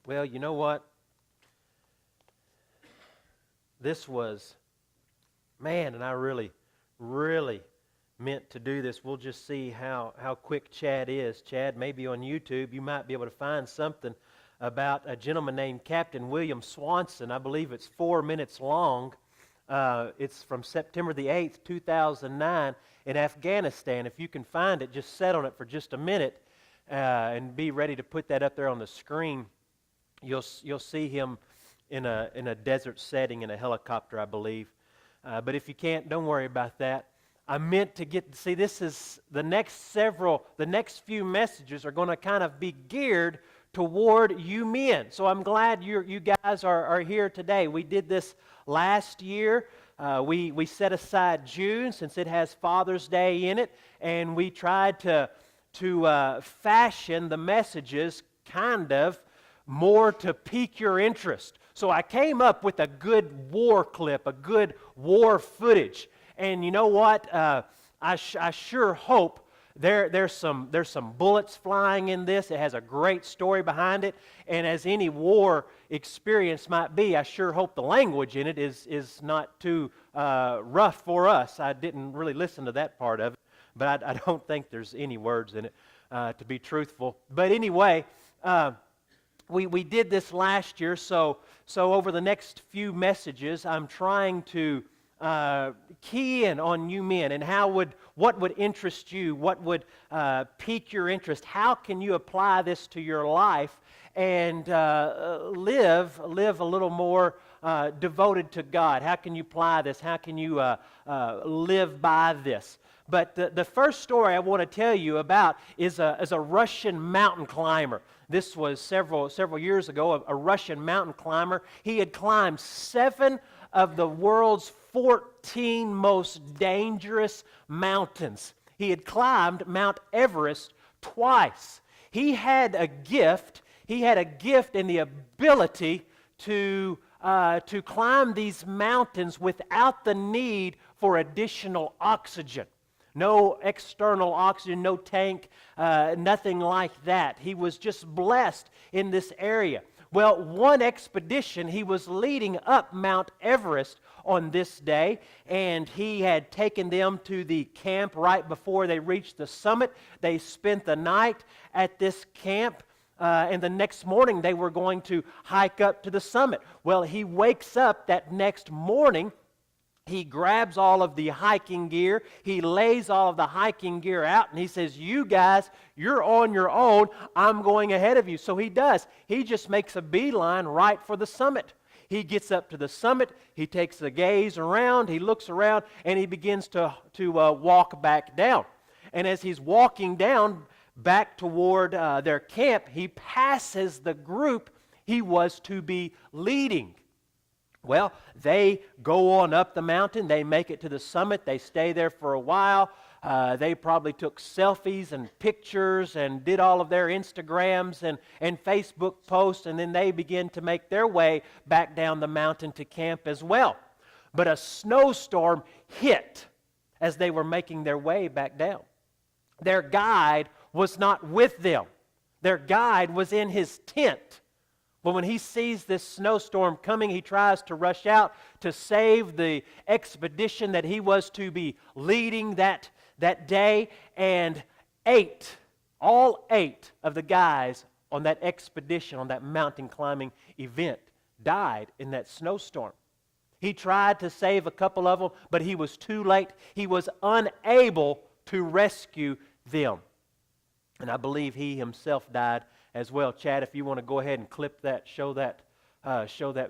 Well, you know what? This was, man, and I really meant to do this. We'll just see how quick Chad is. Chad, maybe on YouTube, you might be able to find something about a gentleman named Captain William Swanson. I believe it's 4 minutes long. It's from September the 8th, 2009 in Afghanistan. If you can find it, just set on it for just a minute and be ready to put that up there on the screen. You'll see him in a desert setting in a helicopter, I believe. But if you can't, don't worry about that. I meant to see, this is the next few messages are going to kind of be geared toward you men. So I'm glad you guys are here today. We did this last year. We set aside June since it has Father's Day in it, and we tried to fashion the messages kind of more to pique your interest. So I came up with a good war clip, a good war footage. And you know what? I sure hope there's some bullets flying in this. It has a great story behind it. And as any war experience might be, I sure hope the language in it is not too rough for us. I didn't really listen to that part of it, but I don't think there's any words in it, to be truthful. But anyway, we did this last year, so over the next few messages, I'm trying to key in on you men and what would interest you, what would pique your interest. How can you apply this to your life and live a little more devoted to God? How can you apply this? How can you live by this? But the first story I want to tell you about is a Russian mountain climber. This was several years ago, a Russian mountain climber. He had climbed 7 of the world's 14 most dangerous mountains. He had climbed Mount Everest twice. He had a gift. He had a gift and the ability to climb these mountains without the need for additional oxygen. No external oxygen, no tank, nothing like that. He was just blessed in this area. Well, one expedition, he was leading up Mount Everest on this day, and he had taken them to the camp right before they reached the summit. They spent the night at this camp, and the next morning they were going to hike up to the summit. Well, he wakes up that next morning. He grabs all of the hiking gear. He lays all of the hiking gear out, and he says, "You guys, you're on your own. I'm going ahead of you." So he does. He just makes a beeline right for the summit. He gets up to the summit. He takes a gaze around. He looks around, and he begins to walk back down. And as he's walking down back toward their camp, he passes the group he was to be leading. Well, they go on up the mountain. They make it to the summit. They stay there for a while. They probably took selfies and pictures and did all of their Instagrams and Facebook posts, and then they begin to make their way back down the mountain to camp as well. But a snowstorm hit as they were making their way back down. Their guide was not with them. Their guide was in his tent. But when he sees this snowstorm coming, he tries to rush out to save the expedition that he was to be leading that day. And all eight of the guys on that expedition, on that mountain climbing event, died in that snowstorm. He tried to save a couple of them, but he was too late. He was unable to rescue them. And I believe he himself died as well. Chad, if you want to go ahead and clip that, show that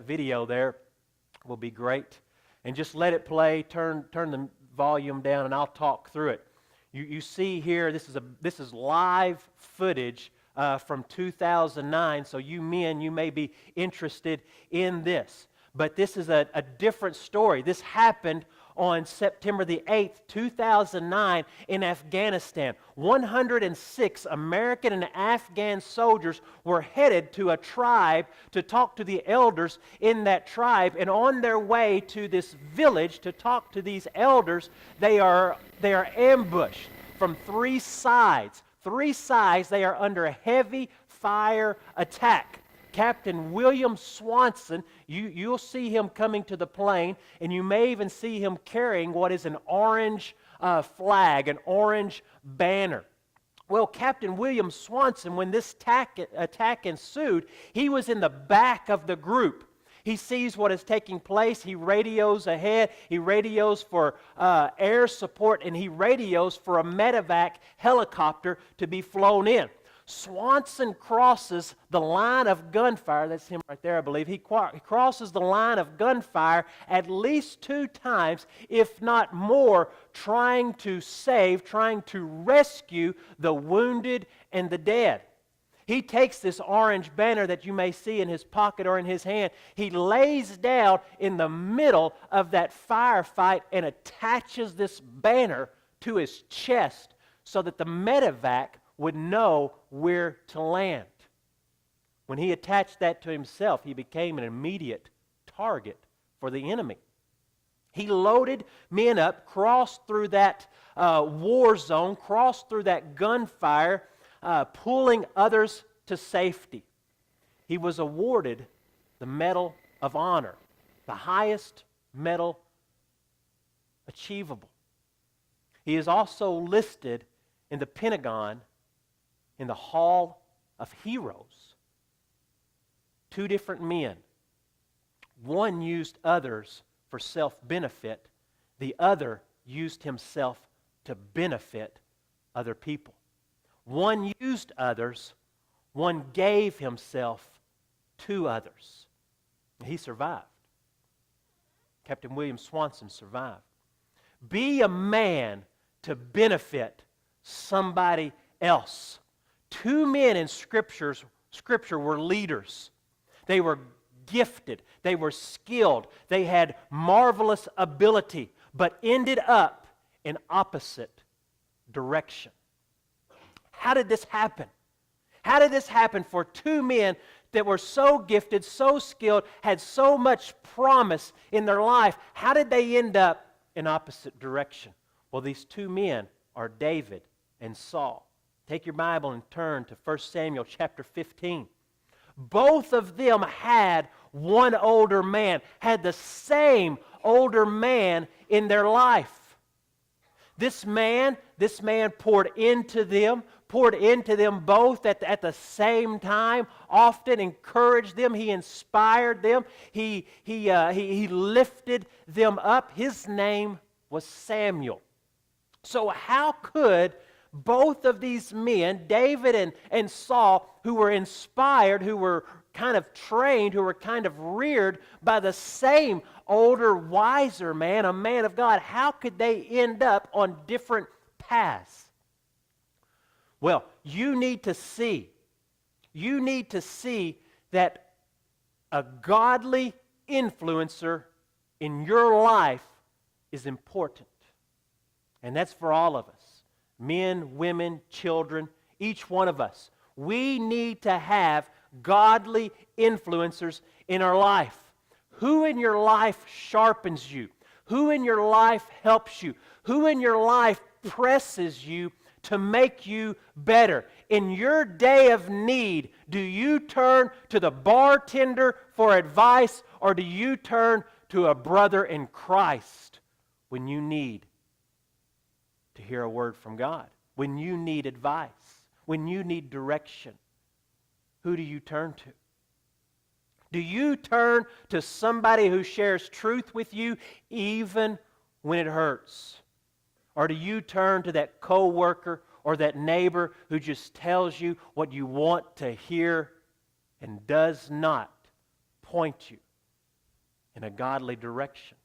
video there, will be great. And just let it play. Turn the volume down, and I'll talk through it. You see here, this is live footage from 2009. So you men, you may be interested in this, but this is a different story. This happened on September the 8th, 2009 in Afghanistan. 106 American and Afghan soldiers were headed to a tribe to talk to the elders in that tribe, and on their way to this village to talk to these elders, they are ambushed from 3 sides. 3 sides, they are under a heavy fire attack. Captain William Swanson, you'll see him coming to the plane, and you may even see him carrying what is an orange flag, an orange banner. Well, Captain William Swanson, when this attack ensued, he was in the back of the group. He sees what is taking place. He radios ahead. He radios for air support, and he radios for a medevac helicopter to be flown in. Swanson crosses the line of gunfire. That's him right there, I believe. He crosses the line of gunfire at least 2 times, if not more, trying to rescue the wounded and the dead. He takes this orange banner that you may see in his pocket or in his hand. He lays down in the middle of that firefight and attaches this banner to his chest so that the medevac would know where to land. When he attached that to himself, he became an immediate target for the enemy. He loaded men up, crossed through that war zone, crossed through that gunfire, pulling others to safety. He was awarded the Medal of Honor, the highest medal achievable. He is also listed in the Pentagon in the Hall of Heroes. 2 different men. One used others for self-benefit. The other used himself to benefit other people. One used others, one gave himself to others. He survived. Captain William Swanson survived. Be a man to benefit somebody else. 2 men in Scripture were leaders. They were gifted. They were skilled. They had marvelous ability, but ended up in opposite direction. How did this happen? How did this happen for 2 men that were so gifted, so skilled, had so much promise in their life? How did they end up in opposite direction? Well, these 2 men are David and Saul. Take your Bible and turn to 1 Samuel chapter 15. Both of them had one older man, had the same older man in their life. This man poured into them both at the same time, often encouraged them. He inspired them. He lifted them up. His name was Samuel. So how could both of these men, David and Saul, who were inspired, who were kind of trained, who were kind of reared by the same older, wiser man, a man of God, how could they end up on different paths? Well, you need to see that a godly influencer in your life is important. And that's for all of us. Men, women, children, each one of us. We need to have godly influencers in our life. Who in your life sharpens you? Who in your life helps you? Who in your life presses you to make you better? In your day of need, do you turn to the bartender for advice, or do you turn to a brother in Christ when you need to hear a word from God? When you need advice? When you need direction? Who do you turn to? Do you turn to somebody who shares truth with you even when it hurts? Or do you turn to that coworker or that neighbor who just tells you what you want to hear and does not point you in a godly direction?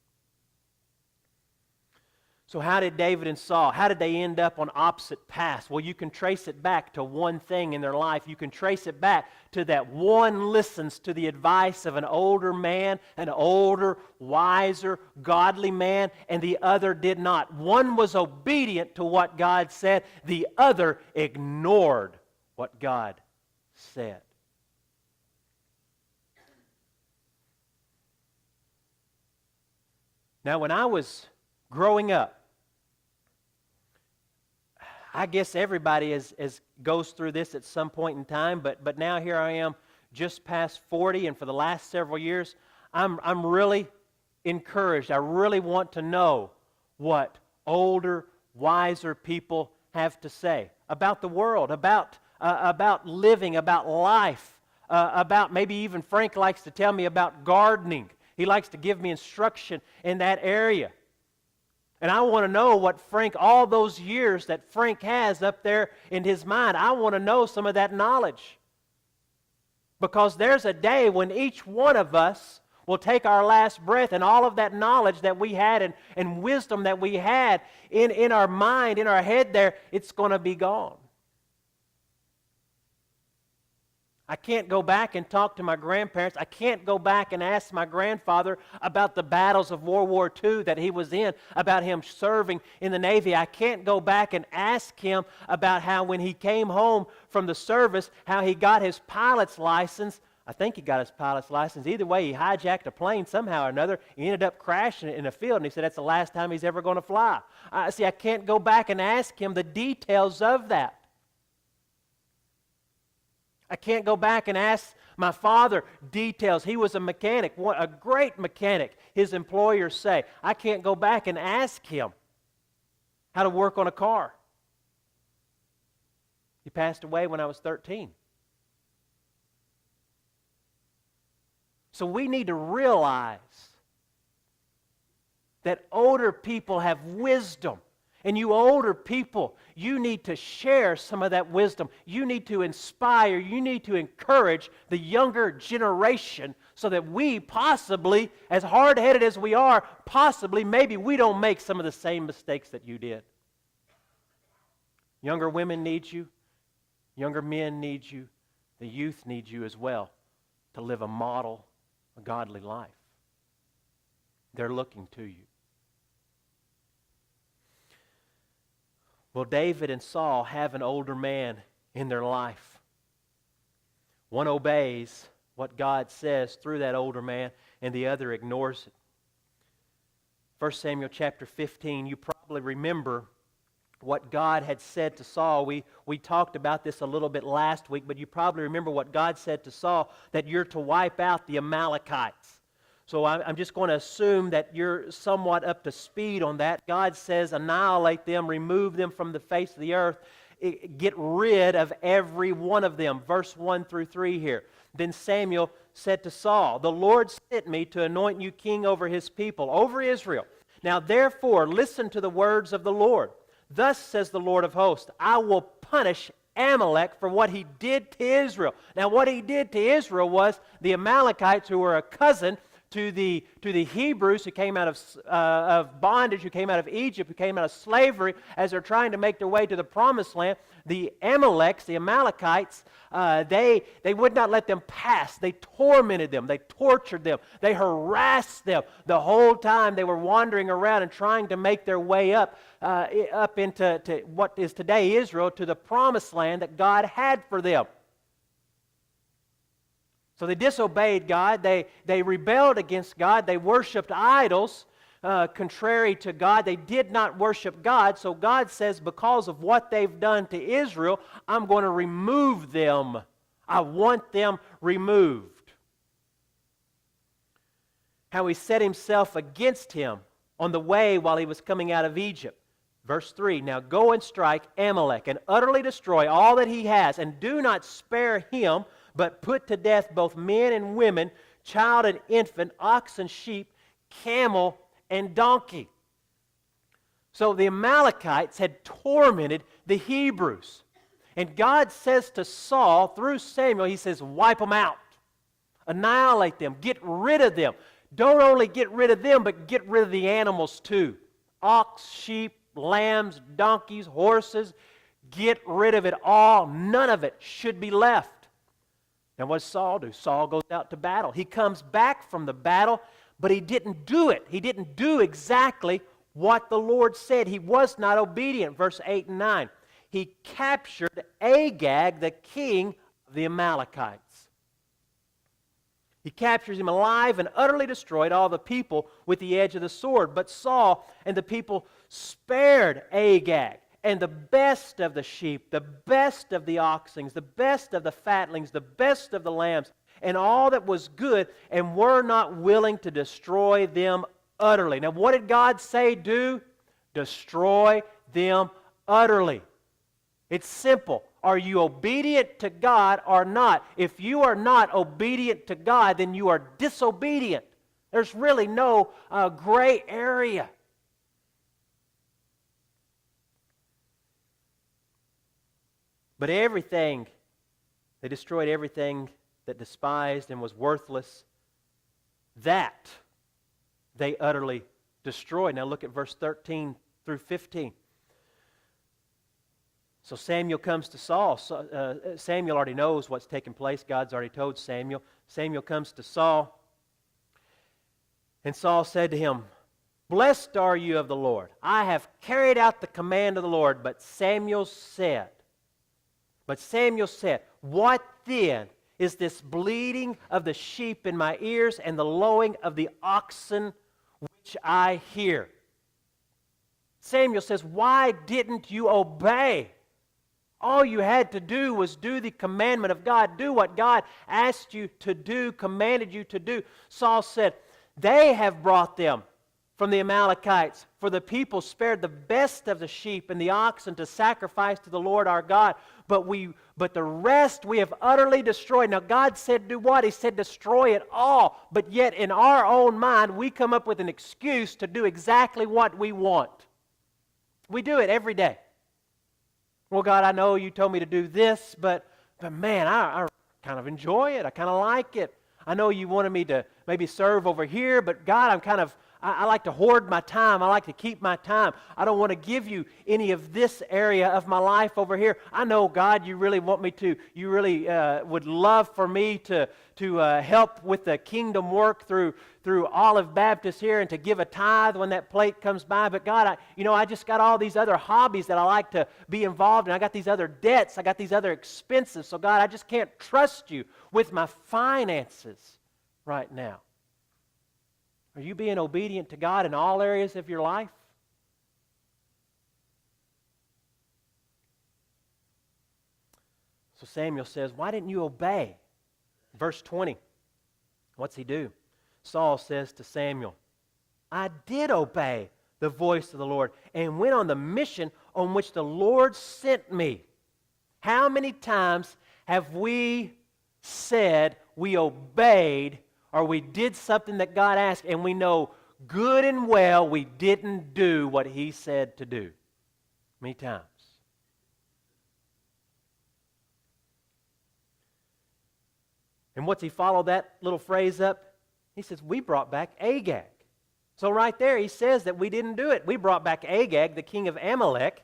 So how did David and Saul, how did they end up on opposite paths? Well, you can trace it back to one thing in their life. You can trace it back to that one listens to the advice of an older man, an older, wiser, godly man, and the other did not. One was obedient to what God said. The other ignored what God said. Now, when I was growing up, I guess everybody goes through this at some point in time, but now here I am just past 40 and for the last several years, I'm really encouraged. I really want to know what older, wiser people have to say about the world, about living, about life, about maybe even Frank likes to tell me about gardening. He likes to give me instruction in that area. And I want to know what Frank, all those years that Frank has up there in his mind, I want to know some of that knowledge. Because there's a day when each one of us will take our last breath, and all of that knowledge that we had and wisdom that we had in our mind, in our head there, it's going to be gone. I can't go back and talk to my grandparents. I can't go back and ask my grandfather about the battles of World War II that he was in, about him serving in the Navy. I can't go back and ask him about how when he came home from the service, how he got his pilot's license. I think he got his pilot's license. Either way, he hijacked a plane somehow or another. He ended up crashing it in a field, and he said that's the last time he's ever going to fly. I can't go back and ask him the details of that. I can't go back and ask my father details. He was a mechanic, a great mechanic, his employers say. I can't go back and ask him how to work on a car. He passed away when I was 13. So we need to realize that older people have wisdom. And you older people, you need to share some of that wisdom. You need to inspire, you need to encourage the younger generation so that we possibly, as hard-headed as we are, possibly, maybe we don't make some of the same mistakes that you did. Younger women need you. Younger men need you. The youth need you as well to live a model, a godly life. They're looking to you. Well, David and Saul have an older man in their life. One obeys what God says through that older man, and the other ignores it. 1 Samuel chapter 15, you probably remember what God had said to Saul. We talked about this a little bit last week, but you probably remember what God said to Saul, that you're to wipe out the Amalekites. So I'm just going to assume that you're somewhat up to speed on that. God says, annihilate them, remove them from the face of the earth, get rid of every one of them. Verse 1 through 3 here. Then Samuel said to Saul, the Lord sent me to anoint you king over his people, over Israel. Now therefore, listen to the words of the Lord. Thus says the Lord of hosts, I will punish Amalek for what he did to Israel. Now what he did to Israel was the Amalekites, who were a cousin to the Hebrews who came out of bondage, who came out of Egypt, who came out of slavery, as they're trying to make their way to the promised land. The Amaleks, the Amalekites, they would not let them pass. They tormented them. They tortured them. They harassed them the whole time they were wandering around and trying to make their way up into what is today Israel, to the promised land that God had for them. So they disobeyed God, they rebelled against God, they worshiped idols contrary to God. They did not worship God, so God says, because of what they've done to Israel, I'm going to remove them. I want them removed. How he set himself against him on the way while he was coming out of Egypt. Verse 3, now go and strike Amalek and utterly destroy all that he has, and do not spare him, but put to death both men and women, child and infant, ox and sheep, camel and donkey. So the Amalekites had tormented the Hebrews. And God says to Saul, through Samuel, he says, wipe them out. Annihilate them. Get rid of them. Don't only get rid of them, but get rid of the animals too. Ox, sheep, lambs, donkeys, horses. Get rid of it all. None of it should be left. Now what does Saul do? Saul goes out to battle. He comes back from the battle, but he didn't do it. He didn't do exactly what the Lord said. He was not obedient. Verse 8 and 9. He captured Agag, the king of the Amalekites. He captures him alive and utterly destroyed all the people with the edge of the sword. But Saul and the people spared Agag. and the best of the sheep, the best of the oxen, the best of the fatlings, the best of the lambs, and all that was good, and were not willing to destroy them utterly. Now, what did God say do? Destroy them utterly. It's simple. Are you obedient to God or not? If you are not obedient to God, then you are disobedient. There's really no gray area. But everything, they destroyed everything that despised and was worthless. That they utterly destroyed. Now look at verse 13 through 15. So Samuel comes to Saul. Samuel already knows what's taking place. God's already told Samuel. Samuel comes to Saul. And Saul said to him, "Blessed are you of the Lord. I have carried out the command of the Lord." But Samuel said, "What then is this bleating of the sheep in my ears and the lowing of the oxen which I hear?" Samuel says, "Why didn't you obey? All you had to do was do the commandment of God. Do what God asked you to do, commanded you to do." Saul said, "They have brought them from the Amalekites, for the people spared the best of the sheep and the oxen to sacrifice to the Lord our God. But the rest we have utterly destroyed." Now God said do what? He said destroy it all. But yet in our own mind we come up with an excuse to do exactly what we want. We do it every day. "Well, God, I know you told me to do this, but man, I kind of enjoy it. I kind of like it. I know you wanted me to maybe serve over here, but God, I like to hoard my time. I like to keep my time. I don't want to give you any of this area of my life over here. I know, God, you really want me to. You really would love for me to help with the kingdom work through Olive Baptist here and to give a tithe when that plate comes by. But God, I just got all these other hobbies that I like to be involved in. I got these other debts. I got these other expenses. So God, I just can't trust you with my finances right now." Are you being obedient to God in all areas of your life? So Samuel says, "Why didn't you obey?" Verse 20. What's he do? Saul says to Samuel, "I did obey the voice of the Lord and went on the mission on which the Lord sent me." How many times have we said we obeyed or we did something that God asked and we know good and well we didn't do what He said to do? Many times. And what's he follow that little phrase up? He says, "We brought back Agag." So right there he says that we didn't do it. We brought back Agag, the king of Amalek,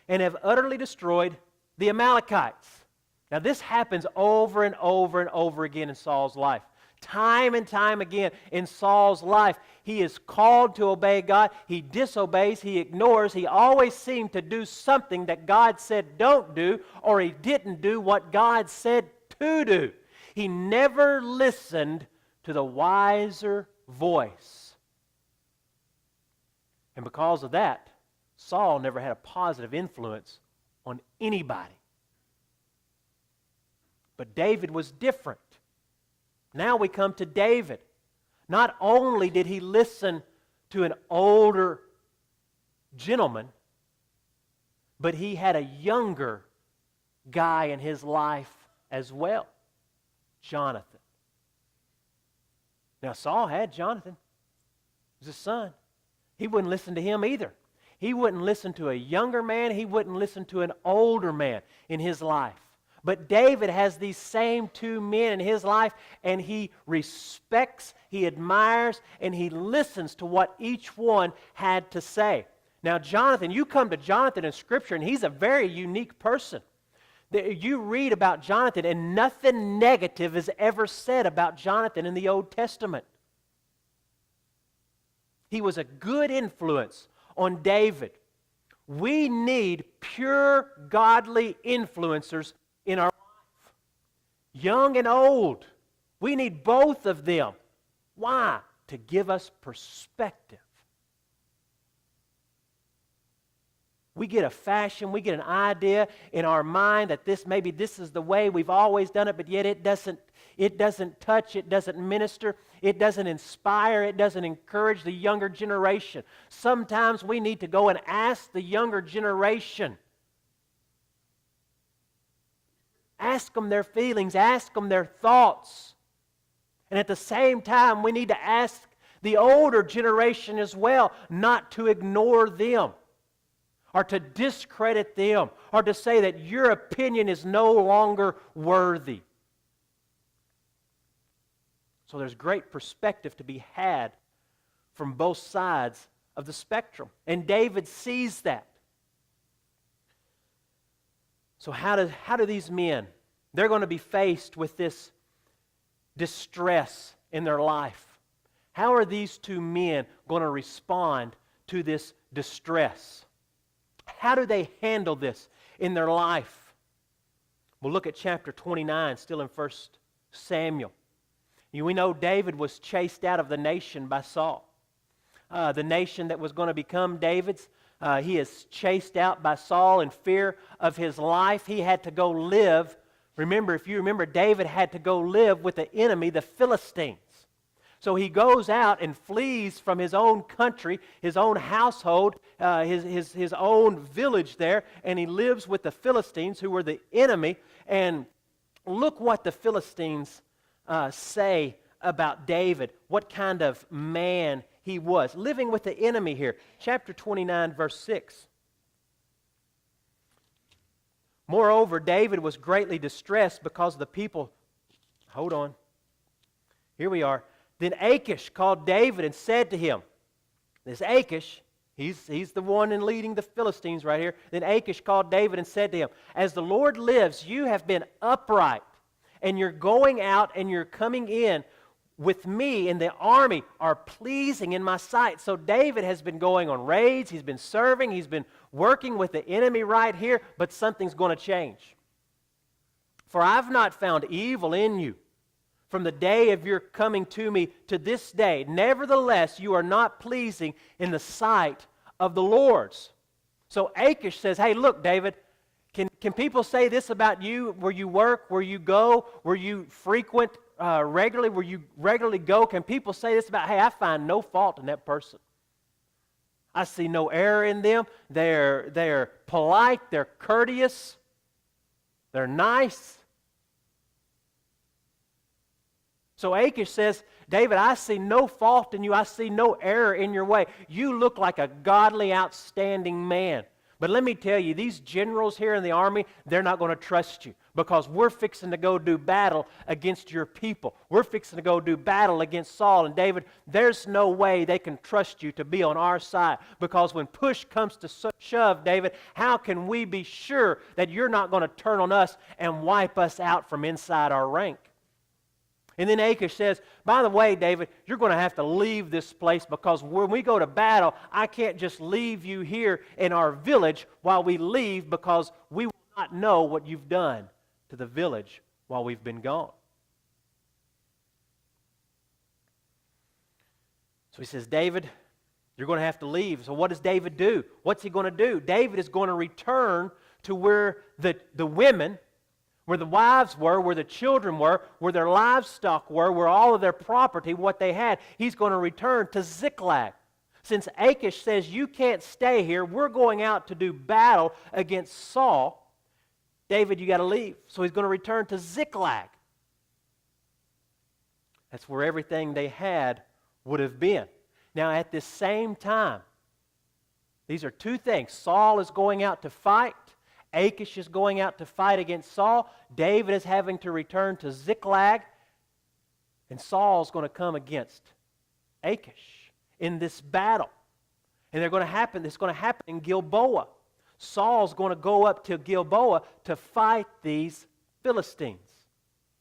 and have utterly destroyed the Amalekites. Now this happens over and over and over again in Saul's life. Time and time again in Saul's life, he is called to obey God. He disobeys, he ignores. He always seemed to do something that God said don't do, or he didn't do what God said to do. He never listened to the wiser voice. And because of that, Saul never had a positive influence on anybody. But David was different. Now we come to David. Not only did he listen to an older gentleman, but he had a younger guy in his life as well, Jonathan. Now Saul had Jonathan. He was his son. He wouldn't listen to him either. He wouldn't listen to a younger man. He wouldn't listen to an older man in his life. But David has these same two men in his life, and he respects, he admires, and he listens to what each one had to say. Now Jonathan, you come to Jonathan in Scripture, and he's a very unique person. You read about Jonathan, and nothing negative is ever said about Jonathan in the Old Testament. He was a good influence on David. We need pure, godly influencers in our life. Young and old. We need both of them. Why? To give us perspective. We get a fashion, we get an idea in our mind that maybe this is the way we've always done it, but yet it doesn't touch, it doesn't minister, it doesn't inspire, it doesn't encourage the younger generation. Sometimes we need to go and ask the younger generation. Ask them their feelings, ask them their thoughts. And at the same time, we need to ask the older generation as well not to ignore them, or to discredit them, or to say that your opinion is no longer worthy. So there's great perspective to be had from both sides of the spectrum. And David sees that. So how do these men, they're going to be faced with this distress in their life. How are these two men going to respond to this distress? How do they handle this in their life? We'll look at chapter 29, still in 1 Samuel. We know David was chased out of the nation by Saul. The nation that was going to become David's, he is chased out by Saul in fear of his life. He had to go live. If you remember, David had to go live with the enemy, the Philistines. So he goes out and flees from his own country, his own household, his own village there, and he lives with the Philistines, who were the enemy. And look what the Philistines say about David, what kind of man he was, living with the enemy here. Chapter 29, verse 6. Moreover, David was greatly distressed because the people... Hold on. Here we are. Then Achish called David and said to him, this Achish, he's the one in leading the Philistines right here. Then Achish called David and said to him, as the Lord lives, you have been upright, and you're going out and you're coming in with me in the army are pleasing in my sight. So David has been going on raids, he's been serving, he's been working with the enemy right here, but something's going to change. For I've not found evil in you from the day of your coming to me to this day. Nevertheless, you are not pleasing in the sight of the Lord's. So Achish says, hey, look, David, can people say this about you, where you work, where you go, where you frequent regularly, where you regularly go? Can people say this about, hey, I find no fault in that person. I see no error in them. They're polite, they're courteous, they're nice. So Achish says, David, I see no fault in you. I see no error in your way. You look like a godly, outstanding man. But let me tell you, these generals here in the army, they're not going to trust you, because we're fixing to go do battle against your people. We're fixing to go do battle against Saul. And David, there's no way they can trust you to be on our side, because when push comes to shove, David, how can we be sure that you're not going to turn on us and wipe us out from inside our rank? And then Achish says, by the way, David, you're going to have to leave this place, because when we go to battle, I can't just leave you here in our village while we leave, because we will not know what you've done to the village while we've been gone. So he says, David, you're going to have to leave. So what does David do? What's he going to do? David is going to return to where the women, where the wives were, where the children were, where their livestock were, where all of their property, what they had. He's going to return to Ziklag. Since Achish says, you can't stay here, we're going out to do battle against Saul. David, you got to leave. So he's going to return to Ziklag. That's where everything they had would have been. Now at this same time, these are two things. Saul is going out to fight. Achish is going out to fight against Saul. David is having to return to Ziklag. And Saul's going to come against Achish in this battle. And it's going to happen in Gilboa. Saul's going to go up to Gilboa to fight these Philistines.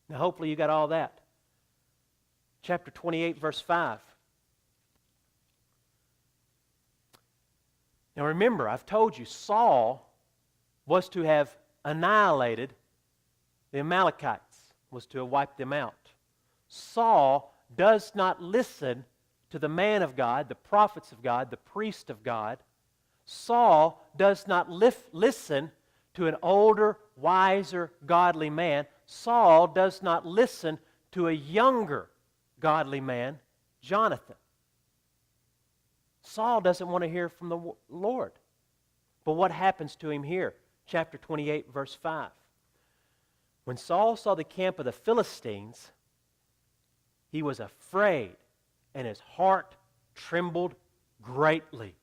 Now hopefully you got all that. Chapter 28, verse 5. Now remember, I've told you, Saul was to have annihilated the Amalekites, was to have wiped them out. Saul does not listen to the man of God, the prophets of God, the priest of God. Saul does not listen to an older, wiser, godly man. Saul does not listen to a younger, godly man, Jonathan. Saul doesn't want to hear from the Lord. But what happens to him here? Chapter 28, verse 5. When Saul saw the camp of the Philistines, he was afraid, and his heart trembled greatly.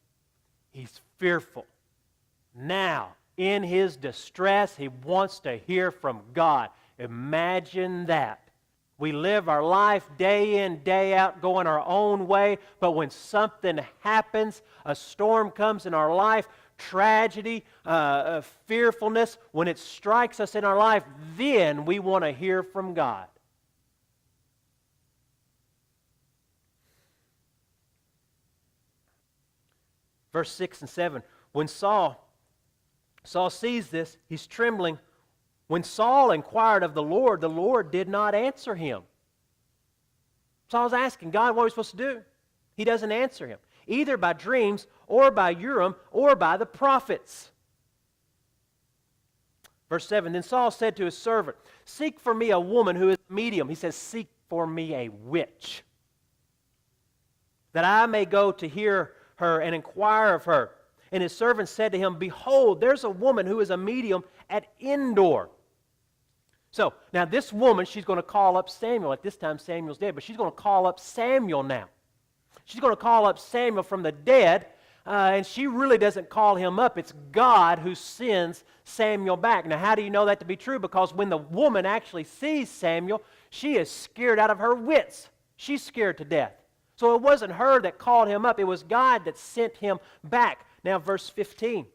He's fearful. Now, in his distress, he wants to hear from God. Imagine that. We live our life day in, day out, going our own way, but when something happens, a storm comes in our life, tragedy, fearfulness, when it strikes us in our life, then we want to hear from God. Verse 6 and 7, when Saul sees this, he's trembling. When Saul inquired of the Lord did not answer him. Saul's asking, God, what are we supposed to do? He doesn't answer him, either by dreams or by Urim or by the prophets. Verse 7, then Saul said to his servant, seek for me a woman who is a medium. He says, seek for me a witch, that I may go to hear her and inquire of her. And his servant said to him, behold, there's a woman who is a medium at Endor. So, now this woman, she's going to call up Samuel. At this time, Samuel's dead, but she's going to call up Samuel now. She's going to call up Samuel from the dead, and she really doesn't call him up. It's God who sends Samuel back. Now, how do you know that to be true? Because when the woman actually sees Samuel, she is scared out of her wits. She's scared to death. So it wasn't her that called him up. It was God that sent him back. Now, verse 15.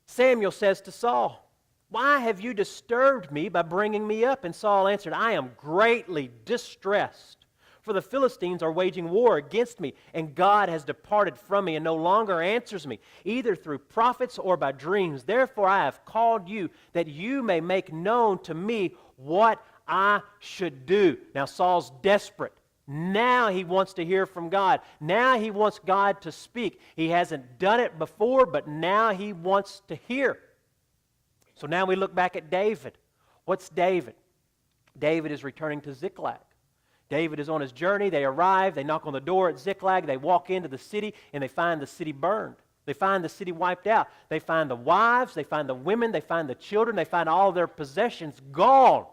Samuel says to Saul, why have you disturbed me by bringing me up? And Saul answered, I am greatly distressed, for the Philistines are waging war against me, and God has departed from me and no longer answers me, either through prophets or by dreams. Therefore I have called you, that you may make known to me what I should do. Now Saul's desperate. Now he wants to hear from God. Now he wants God to speak. He hasn't done it before, but now he wants to hear. So now we look back at David. What's David? David is returning to Ziklag. David is on his journey. They arrive. They knock on the door at Ziklag. They walk into the city, and they find the city burned. They find the city wiped out. They find the wives. They find the women. They find the children. They find all their possessions gone.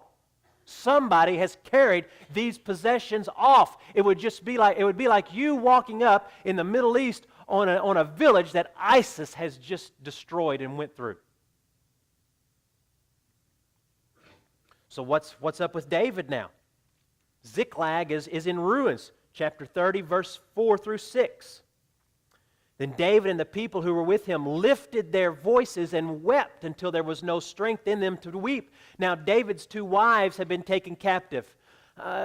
Somebody has carried these possessions off. It would be like you walking up in the Middle East on a village that ISIS has just destroyed and went through. So what's up with David now? Ziklag is in ruins. Chapter 30, verse 4 through 6. Then David and the people who were with him lifted their voices and wept until there was no strength in them to weep. Now David's 2 wives had been taken captive.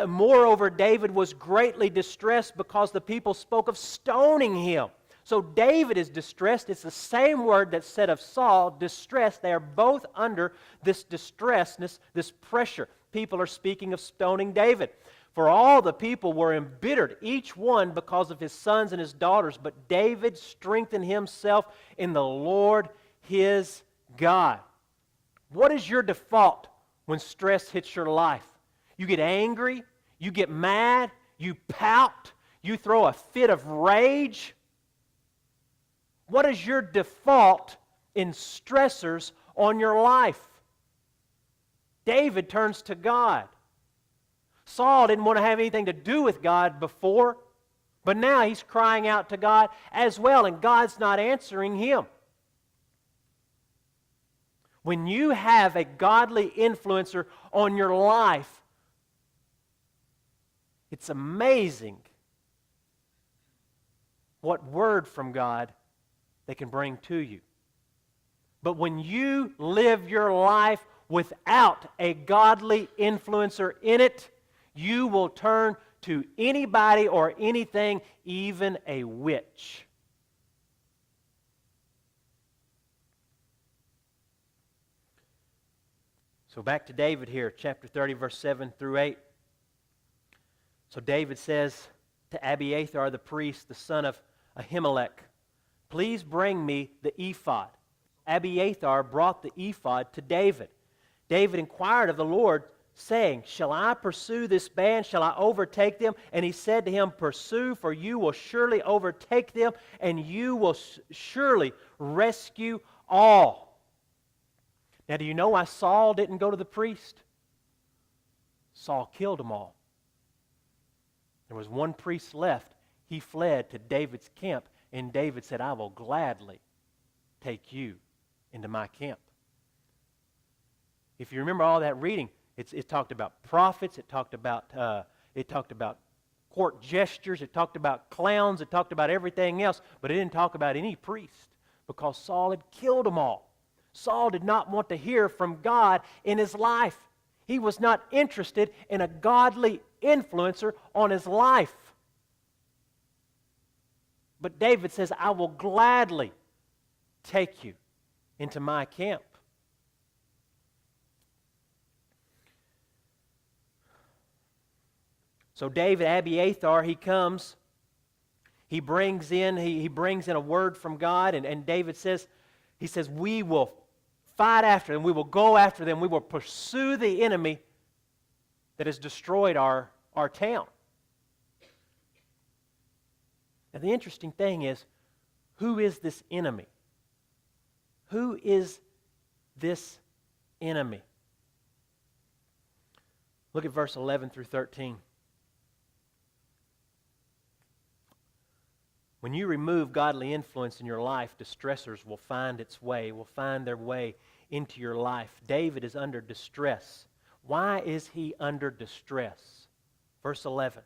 Moreover, David was greatly distressed because the people spoke of stoning him. So David is distressed. It's the same word that's said of Saul, distressed. They are both under this distressedness, this pressure. People are speaking of stoning David. For all the people were embittered, each one because of his sons and his daughters. But David strengthened himself in the Lord his God. What is your default when stress hits your life? You get angry, you get mad, you pout, you throw a fit of rage. What is your default in stressors on your life? David turns to God. Saul didn't want to have anything to do with God before, but now he's crying out to God as well, and God's not answering him. When you have a godly influencer on your life, it's amazing what word from God they can bring to you. But when you live your life without a godly influencer in it, you will turn to anybody or anything, even a witch. So back to David here, chapter 30, verse 7 through 8. So David says to Abiathar the priest, the son of Ahimelech, please bring me the ephod. Abiathar brought the ephod to David. David inquired of the Lord, saying, shall I pursue this band? Shall I overtake them? And he said to him, pursue, for you will surely overtake them, and you will surely rescue all. Now, do you know why Saul didn't go to the priest? Saul killed them all. There was one priest left. He fled to David's camp, and David said, I will gladly take you into my camp. If you remember all that reading, it talked about prophets, it talked about court gestures, it talked about clowns, it talked about everything else, but it didn't talk about any priest because Saul had killed them all. Saul did not want to hear from God in his life. He was not interested in a godly influencer on his life. But David says, I will gladly take you into my camp. So David, Abiathar, he comes, he brings in a word from God, and David says, he says, we will fight after them, we will go after them, we will pursue the enemy that has destroyed our town. Now the interesting thing is, who is this enemy? Who is this enemy? Look at verse 11 through 13. When you remove godly influence in your life, distressors will find their way into your life. David is under distress. Why is he under distress? Verse 11.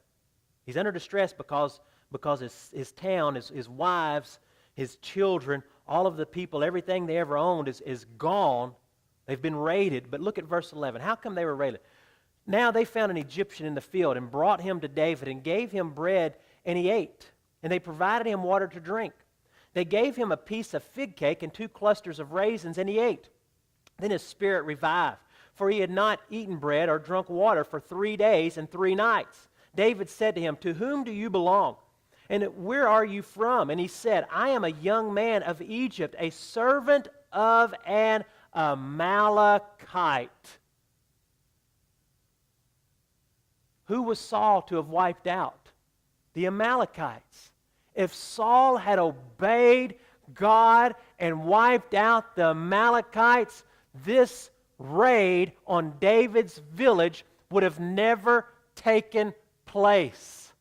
He's under distress because his town, his wives, his children, all of the people, everything they ever owned is gone. They've been raided. But look at verse 11. How come they were raided? Now they found an Egyptian in the field and brought him to David and gave him bread, and he ate. And they provided him water to drink. They gave him a piece of fig cake and 2 clusters of raisins, and he ate. Then his spirit revived, for he had not eaten bread or drunk water for 3 days and 3 nights. David said to him, to whom do you belong? And where are you from? And he said, I am a young man of Egypt, a servant of an Amalekite. Who was Saul to have wiped out? The Amalekites. If Saul had obeyed God and wiped out the Amalekites, this raid on David's village would have never taken place.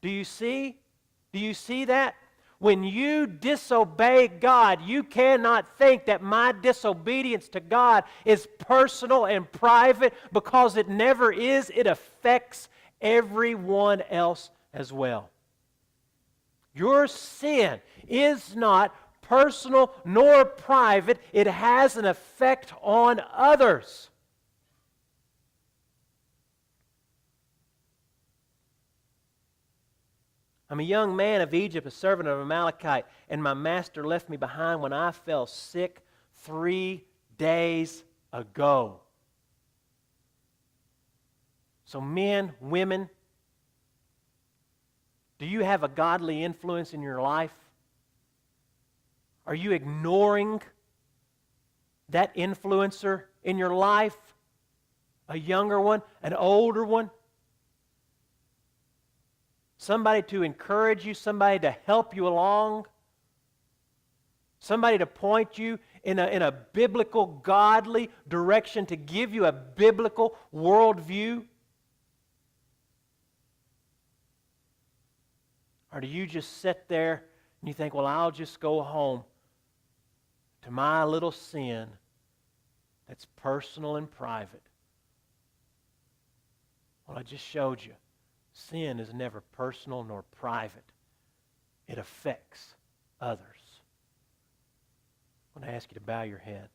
Do you see? Do you see that? When you disobey God, you cannot think that my disobedience to God is personal and private, because it never is. It affects everyone else as well. Your sin is not personal nor private. It has an effect on others. I'm a young man of Egypt, a servant of Amalekite, and my master left me behind when I fell sick 3 days ago. So men, women, do you have a godly influence in your life? Are you ignoring that influencer in your life? A younger one, an older one? Somebody to encourage you, somebody to help you along, somebody to point you in a biblical, godly direction, to give you a biblical worldview? Or do you just sit there and you think, well, I'll just go home to my little sin that's personal and private? Well, I just showed you. Sin is never personal nor private. It affects others. I want to ask you to bow your head.